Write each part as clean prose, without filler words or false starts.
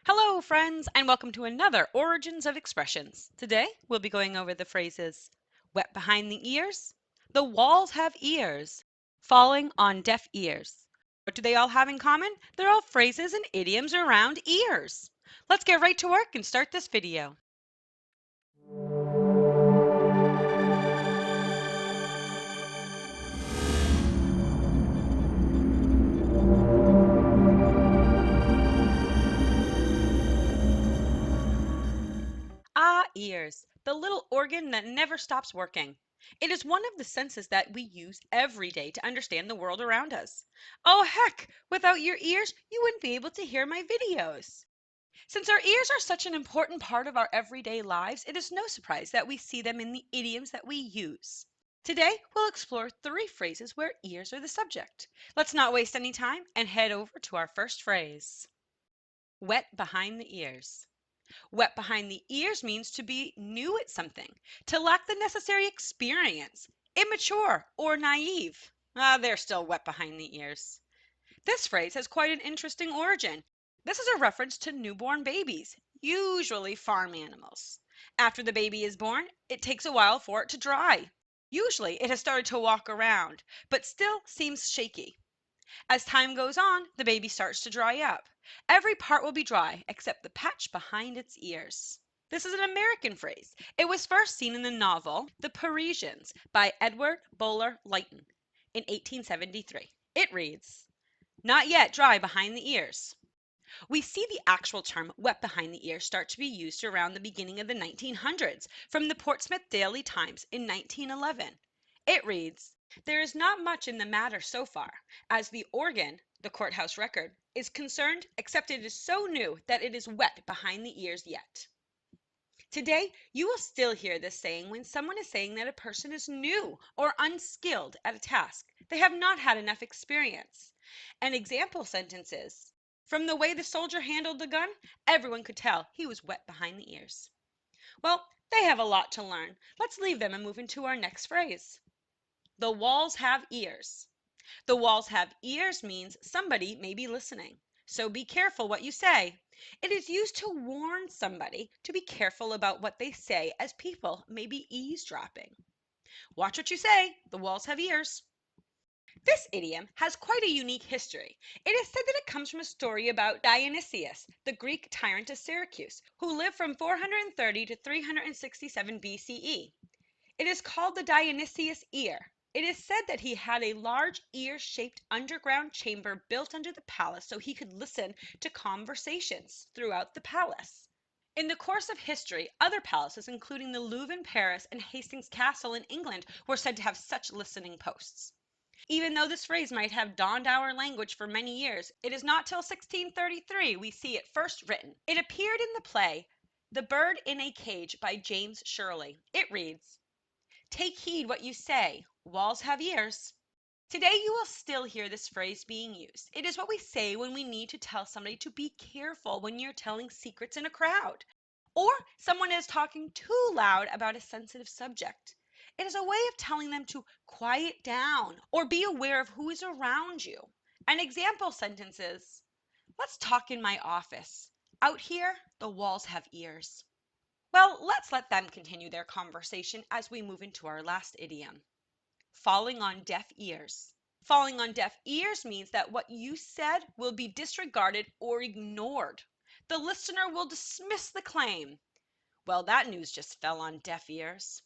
Hello, friends, and welcome to another Origins of Expressions. Today, we'll be going over the phrases wet behind the ears, the walls have ears, falling on deaf ears. What do they all have in common? They're all phrases and idioms around ears. Let's get right to work and start this video. Ears, the little organ that never stops working. It is one of the senses that we use every day to understand the world around us. Oh, heck, without your ears, you wouldn't be able to hear my videos. Since our ears are such an important part of our everyday lives, it is no surprise that we see them in the idioms that we use. Today, we'll explore 3 phrases where ears are the subject. Let's not waste any time and head over to our first phrase. Wet behind the ears. Wet behind the ears means to be new at something, to lack the necessary experience, immature, or naive. They're still wet behind the ears. This phrase has quite an interesting origin. This is a reference to newborn babies, usually farm animals. After the baby is born, it takes a while for it to dry. Usually it has started to walk around, but still seems shaky. As time goes on, the baby starts to dry up. Every part will be dry except the patch behind its ears. This is an American phrase. It was first seen in the novel The Parisians by Edward Bulwer Lytton in 1873. It reads, "Not yet dry behind the ears." We see the actual term wet behind the ears start to be used around the beginning of the 1900s from the Portsmouth Daily Times in 1911. It reads, "There is not much in the matter so far, as the organ, the courthouse record, is concerned, except it is so new that it is wet behind the ears yet." Today, you will still hear this saying when someone is saying that a person is new or unskilled at a task. They have not had enough experience. An example sentence is, "From the way the soldier handled the gun, everyone could tell he was wet behind the ears." Well, they have a lot to learn. Let's leave them and move into our next phrase. The walls have ears. The walls have ears means somebody may be listening. So be careful what you say. It is used to warn somebody to be careful about what they say as people may be eavesdropping. Watch what you say. The walls have ears. This idiom has quite a unique history. It is said that it comes from a story about Dionysius, the Greek tyrant of Syracuse, who lived from 430 to 367 BCE. It is called the Dionysius ear. It is said that he had a large ear-shaped underground chamber built under the palace so he could listen to conversations throughout the palace. In the course of history, other palaces, including the Louvre in Paris and Hastings Castle in England, were said to have such listening posts. Even though this phrase might have donned our language for many years, it is not till 1633 we see it first written. It appeared in the play The Bird in a Cage by James Shirley. It reads, "Take heed what you say, walls have ears." Today you will still hear this phrase being used. It is what we say when we need to tell somebody to be careful when you're telling secrets in a crowd, or someone is talking too loud about a sensitive subject. It is a way of telling them to quiet down or be aware of who is around you. An example sentence is, "Let's talk in my office. Out here, the walls have ears." Well, let's let them continue their conversation as we move into our last idiom. Falling on deaf ears. Falling on deaf ears means that what you said will be disregarded or ignored. The listener will dismiss the claim. Well, that news just fell on deaf ears.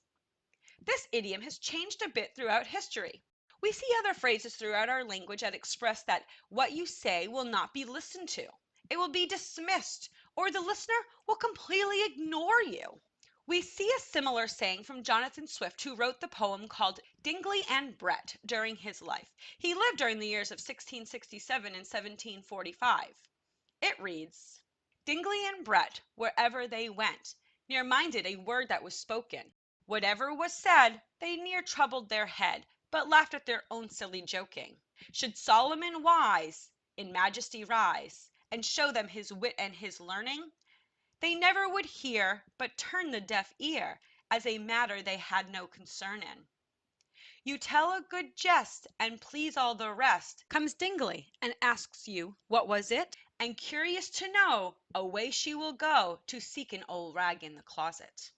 This idiom has changed a bit throughout history. We see other phrases throughout our language that express that what you say will not be listened to. It will be dismissed, or the listener will completely ignore you. We see a similar saying from Jonathan Swift, who wrote the poem called Dingley and Brett during his life. He lived during the years of 1667 and 1745. It reads, "Dingley and Brett, wherever they went, near minded a word that was spoken. Whatever was said, they near troubled their head, but laughed at their own silly joking. Should Solomon wise in majesty rise, and show them his wit and his learning, they never would hear, but turn the deaf ear, as a matter they had no concern in. You tell a good jest, and please all the rest. Comes Dingley, and asks you, what was it? And curious to know, away she will go to seek an old rag in the closet.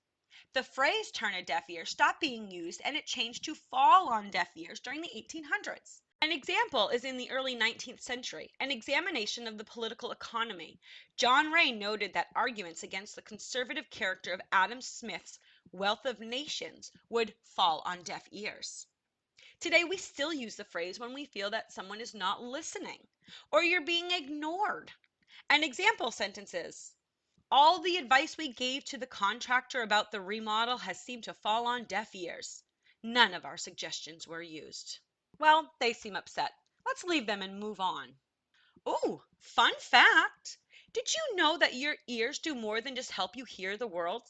The phrase turn a deaf ear stopped being used and it changed to fall on deaf ears during the 1800s. An example is in the early 19th century, an examination of the political economy. John Ray noted that arguments against the conservative character of Adam Smith's Wealth of Nations would fall on deaf ears. Today, we still use the phrase when we feel that someone is not listening or you're being ignored. An example sentence is, all the advice we gave to the contractor about the remodel has seemed to fall on deaf ears. None of our suggestions were used. Well, they seem upset. Let's leave them and move on. Oh, fun fact! Did you know that your ears do more than just help you hear the world?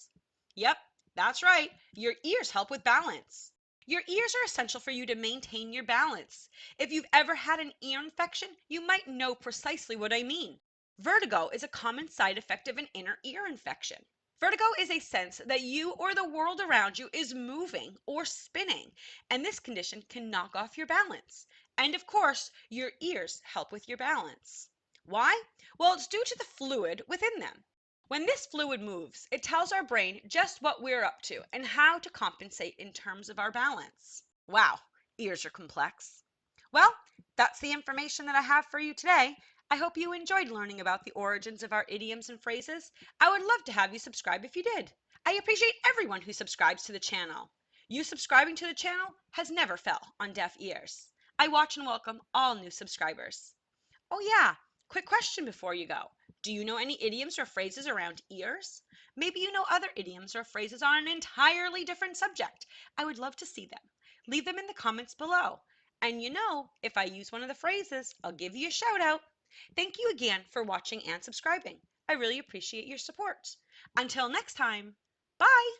Yep, that's right. Your ears help with balance. Your ears are essential for you to maintain your balance. If you've ever had an ear infection, you might know precisely what I mean. Vertigo is a common side effect of an inner ear infection. Vertigo is a sense that you or the world around you is moving or spinning, and this condition can knock off your balance. And of course, your ears help with your balance. Why? Well, it's due to the fluid within them. When this fluid moves, it tells our brain just what we're up to and how to compensate in terms of our balance. Wow, ears are complex. Well, that's the information that I have for you today. I hope you enjoyed learning about the origins of our idioms and phrases. I would love to have you subscribe if you did. I appreciate everyone who subscribes to the channel. You subscribing to the channel has never fell on deaf ears. I watch and welcome all new subscribers. Oh yeah, quick question before you go. Do you know any idioms or phrases around ears? Maybe you know other idioms or phrases on an entirely different subject. I would love to see them. Leave them in the comments below. And you know, if I use one of the phrases, I'll give you a shout out. Thank you again for watching and subscribing. I really appreciate your support. Until next time, bye!